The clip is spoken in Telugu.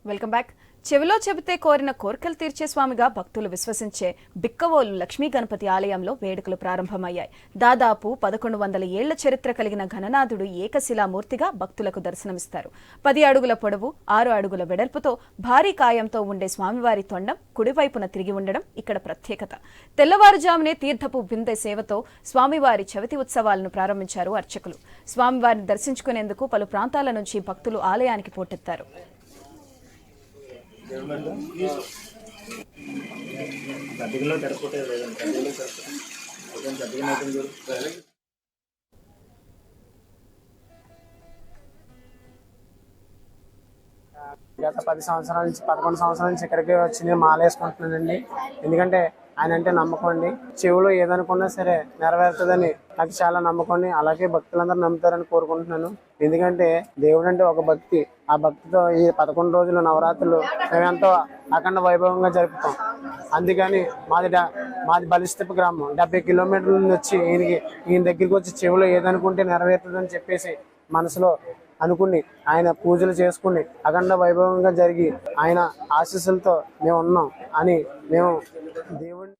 Welcome back. చెవిలో చెబితే కోరిన కోరికలు తీర్చే స్వామిగా భక్తులు విశ్వసించే బిక్కవోలు లక్ష్మీ గణపతి ఆలయంలో వేడుకలు ప్రారంభమయ్యాయి. దాదాపు 1100 ఏళ్ల చరిత్ర కలిగిన ఘననాథుడు ఏకశిలామూర్తిగా భక్తులకు దర్శనమిస్తారు. 10 అడుగుల పొడవు, 6 అడుగుల వెడల్పుతో భారీ కాయంతో ఉండే స్వామివారి తొండం కుడివైపున తిరిగి ఉండడం ఇక్కడ ప్రత్యేకత. తెల్లవారుజామునే తీర్థపు బిందె సేవతో స్వామివారి చవితి ఉత్సవాలను ప్రారంభించారు అర్చకులు. స్వామివారిని దర్శించుకునేందుకు పలు ప్రాంతాల నుంచి భక్తులు ఆలయానికి పోటెత్తారు. గత 10 సంవత్సరాల నుంచి 11 సంవత్సరాల నుంచి ఇక్కడికి వచ్చి నేను మాలేసుకుంటున్నానండి. ఎందుకంటే ఆయన అంటే నమ్మకం అండి. చెవులో ఏదనుకున్నా సరే నెరవేరుతుందని నాకు చాలా నమ్మకం అండి. అలాగే భక్తులందరూ నమ్ముతారని కోరుకుంటున్నాను. ఎందుకంటే దేవుడు అంటే ఒక భక్తి. ఆ భక్తితో ఈ 11 రోజులు నవరాత్రులు మేమెంతో అఖండ వైభవంగా జరుపుతాం. అందుకని మాది బలిష్టపు గ్రామం. 70 కిలోమీటర్ల నుంచి వచ్చి ఈయన దగ్గరికి వచ్చి చెవులో ఏదనుకుంటే నెరవేరుతుందని చెప్పేసి మనసులో అనుకుని ఆయన పూజలు చేసుకుని అఖండ వైభవంగా జరిగి ఆయన ఆశీస్సులతో మేము ఉన్నాం అని మేము దేవుడిని